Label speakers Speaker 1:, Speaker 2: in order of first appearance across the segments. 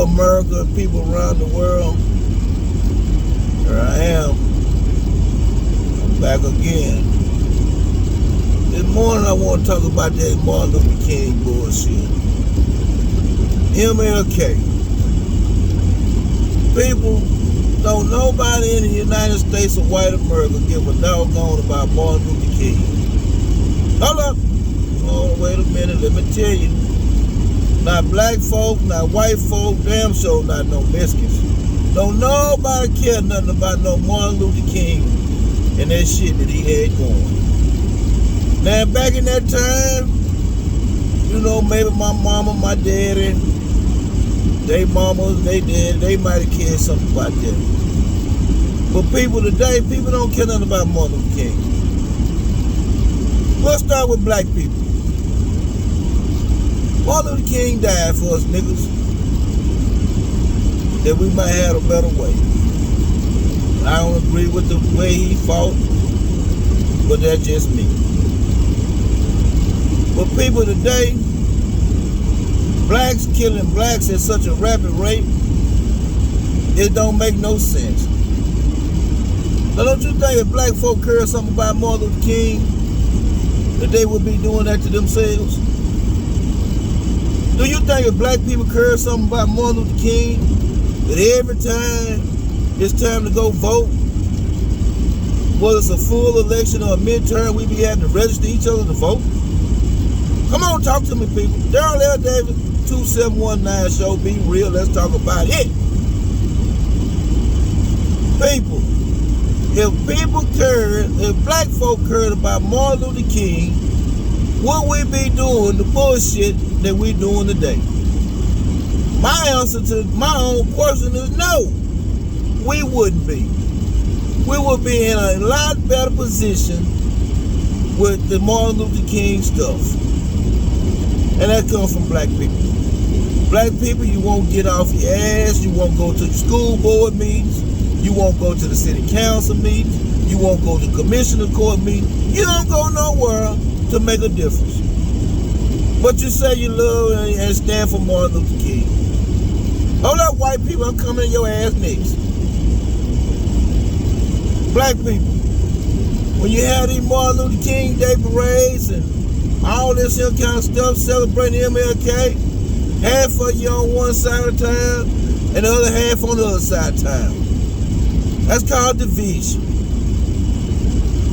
Speaker 1: Hello, America and people around the world. Here I am. I'm back again. This morning I want to talk about that Martin Luther King bullshit. MLK. People, don't nobody in the United States of white America give a doggone about Martin Luther King. Hold up. Oh, wait a minute, let me tell you. Not black folk, not white folk, damn sure not no Mexicans. Don't nobody care nothing about no Martin Luther King and that shit that he had going. Now, back in that time, you know, maybe my mama, my daddy, they mamas, they daddy, they might have cared something about that. But people today, people don't care nothing about Martin Luther King. Let's start with black people. Martin Luther King died for us niggas, that we might have a better way. I don't agree with the way he fought, but that's just me. But people today, blacks killing blacks at such a rapid rate, it don't make no sense. Now don't you think if black folk cared something about Martin Luther King, that they would be doing that to themselves? Do you think if black people cared something about Martin Luther King, that every time it's time to go vote, whether it's a full election or a midterm, we be having to register each other to vote? Come on, talk to me, people. Daryl L. Davis, 2719 show, be real, let's talk about it. People, if black folk cared about Martin Luther King, would we be doing the bullshit that we doing today? My answer to my own question is no. We wouldn't be. We would be in a lot better position with the Martin Luther King stuff. And that comes from black people. Black people, you won't get off your ass, you won't go to the school board meetings, you won't go to the city council meetings, you won't go to commissioner court meetings, you don't go nowhere to make a difference. But you say you love and stand for Martin Luther King. Hold up, white people, I'm coming in your ass next. Black people, when you have these Martin Luther King Day parades and all this kind of stuff celebrating MLK, half of you on one side of town and the other half on the other side of town. That's called division.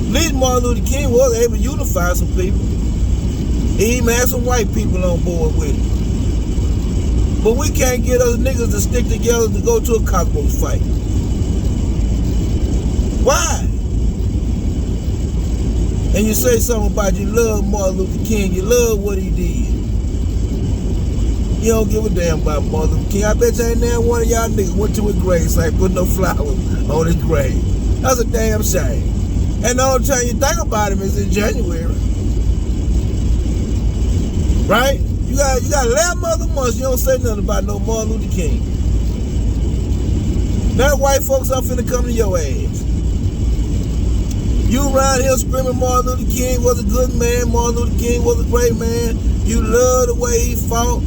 Speaker 1: At least Martin Luther King was able to unify some people. He even had some white people on board with it. But we can't get us niggas to stick together to go to a cockroach fight. Why? And you say something about you love Martin Luther King, you love what he did. You don't give a damn about Martin Luther King. I bet you ain't now one of y'all niggas went to his grave, so I ain't put no flowers on his grave. That's a damn shame. And the only time you think about him is in January. Right? You got 11 other months, you don't say nothing about no Martin Luther King. Now white folks are finna come to your ass. You around here screaming Martin Luther King was a good man, Martin Luther King was a great man. You love the way he fought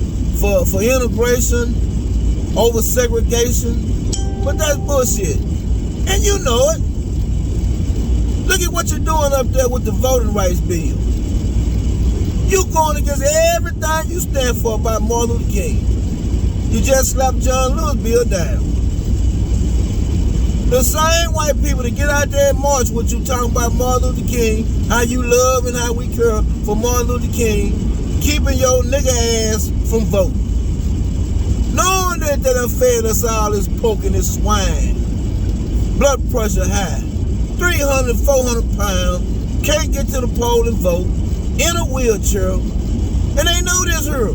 Speaker 1: for integration over segregation. But that's bullshit. And you know it. Look at what you're doing up there with the voting rights bill. You going against everything you stand for about Martin Luther King. You just slapped John Lewis bill down. The same white people that get out there and march with you talking about Martin Luther King, how you love and how we care for Martin Luther King, keeping your nigga ass from voting. Knowing that they done fed us all this pork and this swine. Blood pressure high. 300, 400 pounds. Can't get to the poll and vote. In a wheelchair. And they know this here.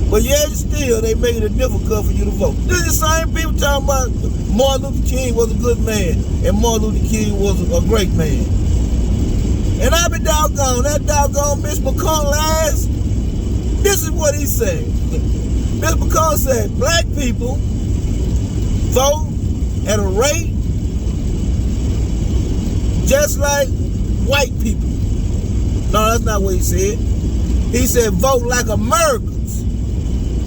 Speaker 1: But yet still, they make it difficult for you to vote. This is the same people talking about Martin Luther King was a good man and Martin Luther King was a great man. And I be doggone, that doggone Mitch McConnell ass, this is what he said. Mitch McConnell said, black people vote at a rate just like white people. No, that's not what he said. He said vote like Americans.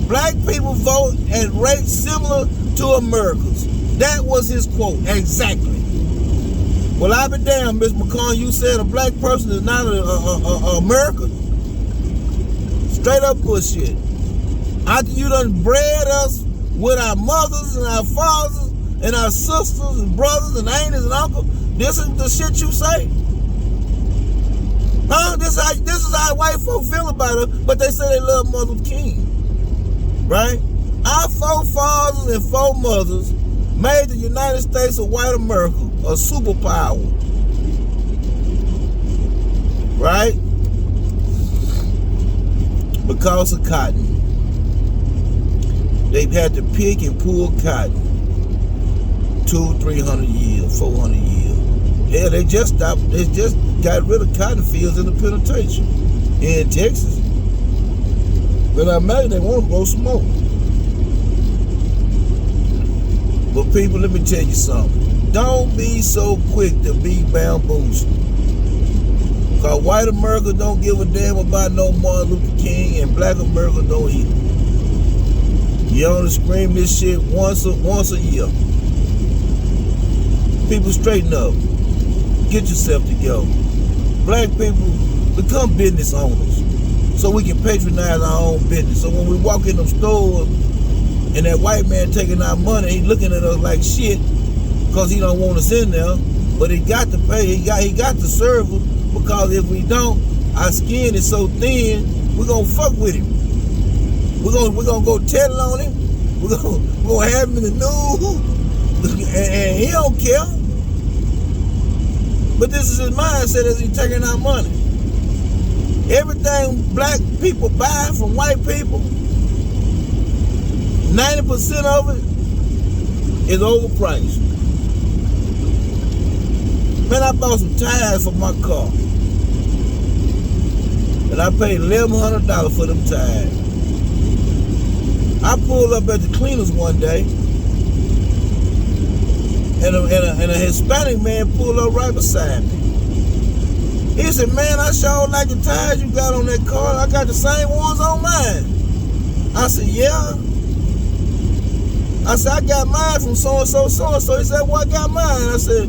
Speaker 1: Black people vote at rates similar to America's. That was his quote, exactly. Well, I be damned, Ms. McConnell, you said a black person is not America? Straight up bullshit. After you done bred us with our mothers and our fathers and our sisters and brothers and aunties and uncles, this is the shit you say? Huh? This is how white folk feel about it, but they say they love Martin Luther King. Right? Our forefathers and foremothers made the United States of white America a superpower. Right? Because of cotton. They've had to pick and pull cotton 200-300 years, 400 years. Yeah, they just got rid of cotton fields in the penitentiary in Texas. But I imagine they want to blow some more. But people, let me tell you something. Don't be so quick to be bamboozled. Because white America don't give a damn about no Martin Luther King, and black America don't either. You only scream this shit once a year. People, straighten up. Get yourself together. Black people, become business owners so we can patronize our own business. So when we walk in them stores and that white man taking our money, he looking at us like shit because he don't want us in there, but he got to pay. He got to serve us, because if we don't, our skin is so thin, we're gonna fuck with him. We're gonna go tell on him. We're gonna have him in the news, and he don't care. But this is his mindset as he's taking our money. Everything black people buy from white people, 90% of it is overpriced. Man, I bought some tires for my car, and I paid $1,100 for them tires. I pulled up at the cleaners one day, and a Hispanic man pulled up right beside me. He said, "Man, I sure like the tires you got on that car. I got the same ones on mine." I said, "Yeah." I said, "I got mine from so-and-so, so-and-so." He said, "Well, I got mine." I said,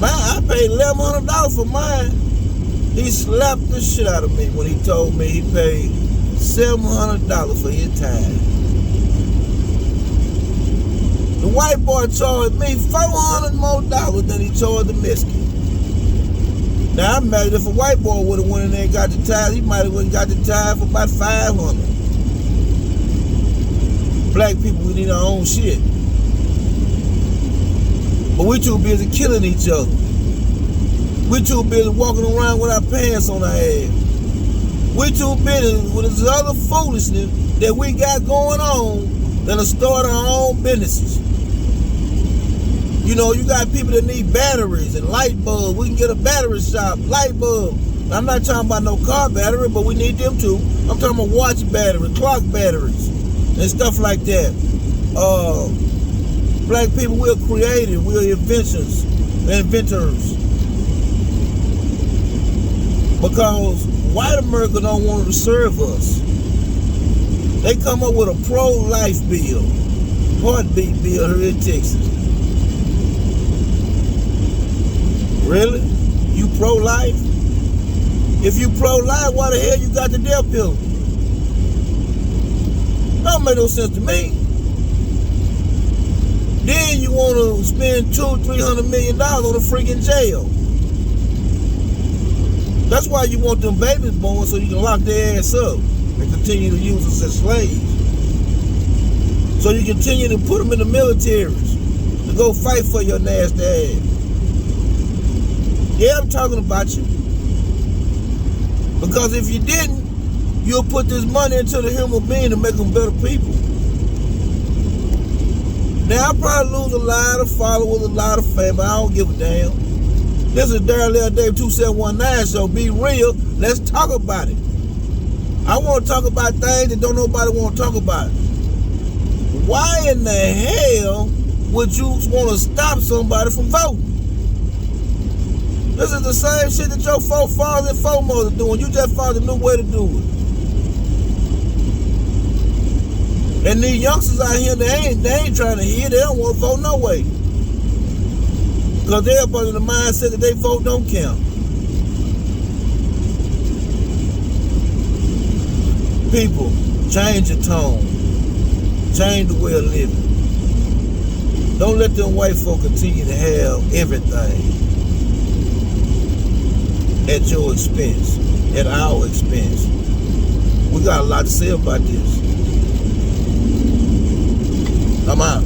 Speaker 1: "Man, I paid $1,100 for mine." He slapped the shit out of me when he told me he paid $700 for his tires. The white boy charged me $400 more than he charged the Mexican. Now, I imagine if a white boy would have went in there and got the tires, he might have went and got the tire for about $500. Black people, we need our own shit. But we too busy killing each other. We too busy walking around with our pants on our ass. We too busy with this other foolishness that we got going on than to start our own businesses. You know, you got people that need batteries and light bulbs. We can get a battery shop, light bulb. I'm not talking about no car battery, but we need them too. I'm talking about watch batteries, clock batteries, and stuff like that. Black people, we're creative, we're inventors. Because white America don't want to serve us. They come up with a pro-life bill, heartbeat bill here in Texas. Really? You pro-life? If you pro-life, why the hell you got the death penalty? Don't make no sense to me. Then you want to spend $200-300 million on a freaking jail. That's why you want them babies born, so you can lock their ass up and continue to use us as slaves. So you continue to put them in the militaries to go fight for your nasty ass. Yeah, I'm talking about you. Because if you didn't, you'll put this money into the human being to make them better people. Now, I'll probably lose a lot of followers, a lot of fame, I don't give a damn. This is Daryl L. Dave 2719, so be real. Let's talk about it. I want to talk about things that don't nobody want to talk about. Why in the hell would you want to stop somebody from voting? This is the same shit that your forefathers and foremothers are doing. You just found a new way to do it. And these youngsters out here, they ain't trying to hear. They don't want to vote no way. Because they're up under the mindset that they vote don't count. People, change your tone. Change the way of living. Don't let them white folk continue to have everything at your expense, at our expense. We got a lot to say about this. I'm out.